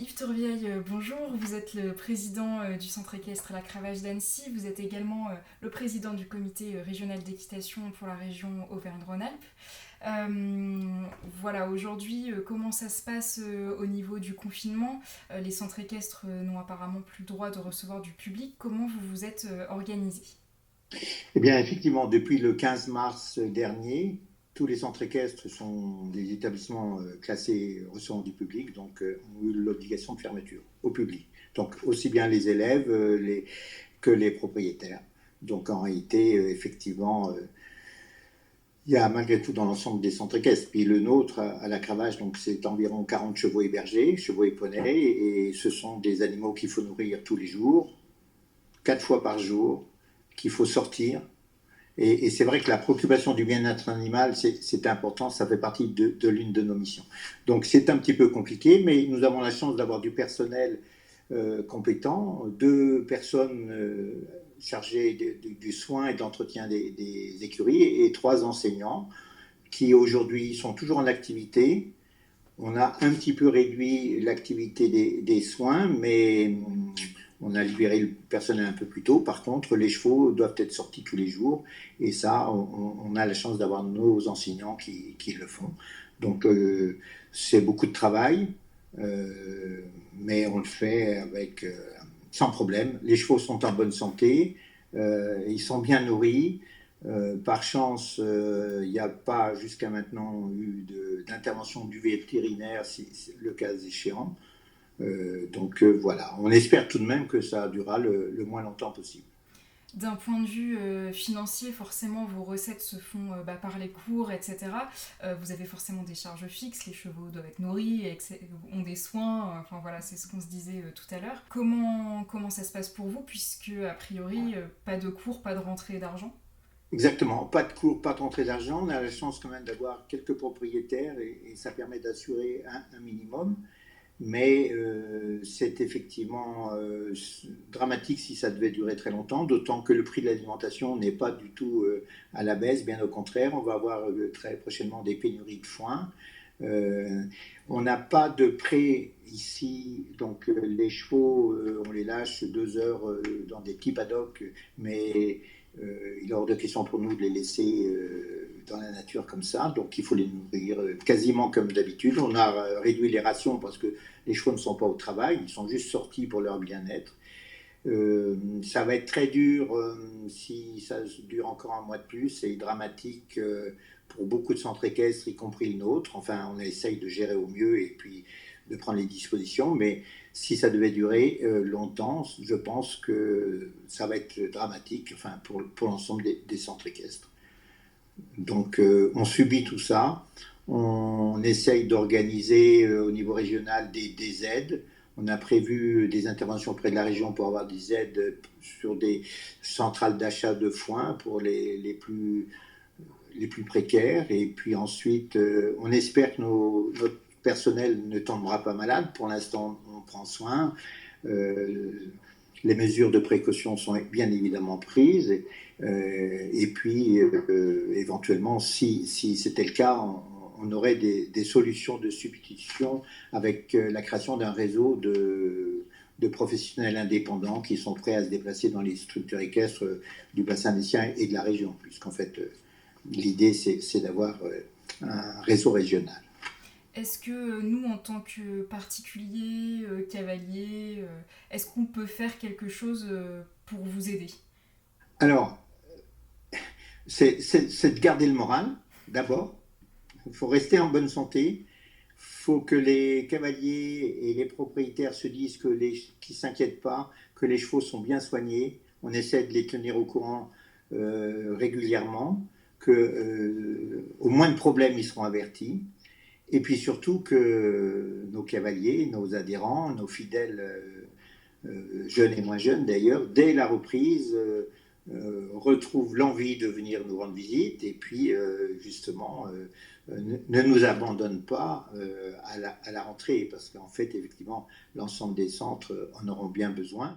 Yves Tourvieille, bonjour. Vous êtes le président du centre équestre La Cravache d'Annecy. Vous êtes également le président du comité régional d'équitation pour la région Auvergne-Rhône-Alpes. Voilà, aujourd'hui, comment ça se passe au niveau du confinement? Les centres équestres n'ont apparemment plus le droit de recevoir du public. Comment vous vous êtes organisé? Eh bien, effectivement, depuis le 15 mars dernier, tous les centres équestres sont des établissements classés recevant du public, donc ont eu l'obligation de fermeture au public. Donc, aussi bien les élèves que les propriétaires. Donc, en réalité, effectivement, il y a malgré tout dans l'ensemble des centres équestres. Puis le nôtre, à la Cravache, donc c'est environ 40 chevaux hébergés, chevaux et poneys, et ce sont des animaux qu'il faut nourrir tous les jours, 4 fois par jour, qu'il faut sortir. Et c'est vrai que la préoccupation du bien-être animal, c'est important, ça fait partie de l'une de nos missions. Donc c'est un petit peu compliqué, mais nous avons la chance d'avoir du personnel compétent, 2 personnes chargées du soin et d'entretien des écuries et 3 enseignants qui aujourd'hui sont toujours en activité. On a un petit peu réduit l'activité des soins, mais on a libéré le personnel un peu plus tôt. Par contre, les chevaux doivent être sortis tous les jours. Et ça, on a la chance d'avoir nos enseignants qui le font. Donc, c'est beaucoup de travail, mais on le fait sans problème. Les chevaux sont en bonne santé, ils sont bien nourris. Par chance, il n'y a pas jusqu'à maintenant eu d'intervention du vétérinaire, si le cas échéant. Voilà, on espère tout de même que ça durera le moins longtemps possible. D'un point de vue financier, forcément, vos recettes se font par les cours, etc. Vous avez forcément des charges fixes, les chevaux doivent être nourris, ont des soins, enfin voilà, c'est ce qu'on se disait tout à l'heure. Comment ça se passe pour vous, puisque, a priori, pas de cours, pas de rentrée d'argent? Exactement, pas de cours, pas de rentrée d'argent. On a la chance quand même d'avoir quelques propriétaires et ça permet d'assurer un minimum. Mais c'est effectivement dramatique si ça devait durer très longtemps, d'autant que le prix de l'alimentation n'est pas du tout à la baisse, bien au contraire, on va avoir très prochainement des pénuries de foin. Euh, on n'a pas de prêt ici, donc les chevaux, on les lâche 2 heures dans des petits paddocks, mais il est hors de question pour nous de les laisser dans la nature comme ça, donc il faut les nourrir quasiment comme d'habitude. On a réduit les rations parce que les chevaux ne sont pas au travail, ils sont juste sortis pour leur bien-être. Ça va être très dur si ça dure encore un mois de plus, c'est dramatique pour beaucoup de centres équestres, y compris le nôtre. Enfin, on essaye de gérer au mieux et puis de prendre les dispositions, mais si ça devait durer longtemps, je pense que ça va être dramatique, enfin, pour l'ensemble des centres équestres. Donc on subit tout ça, on essaye d'organiser au niveau régional des aides. On a prévu des interventions auprès de la région pour avoir des aides sur des centrales d'achat de foin pour les plus précaires. Et puis ensuite, on espère que notre personnel ne tombera pas malade. Pour l'instant, on prend soin. Euh, les mesures de précaution sont bien évidemment prises. Et puis, éventuellement, si c'était le cas, on aurait des solutions de substitution avec la création d'un réseau de professionnels indépendants qui sont prêts à se déplacer dans les structures équestres du bassin messien et de la région, puisqu'en fait, l'idée, c'est d'avoir un réseau régional. Est-ce que nous, en tant que particuliers, cavaliers, est-ce qu'on peut faire quelque chose pour vous aider? Alors, c'est de garder le moral, d'abord. Il faut rester en bonne santé. Il faut que les cavaliers et les propriétaires se disent qu'ils ne s'inquiètent pas, que les chevaux sont bien soignés. On essaie de les tenir au courant régulièrement, que au moins de problèmes, ils seront avertis. Et puis surtout que nos cavaliers, nos adhérents, nos fidèles jeunes et moins jeunes d'ailleurs, dès la reprise, retrouvent l'envie de venir nous rendre visite et puis justement ne nous abandonnent pas à la rentrée parce qu'en fait effectivement l'ensemble des centres en auront bien besoin.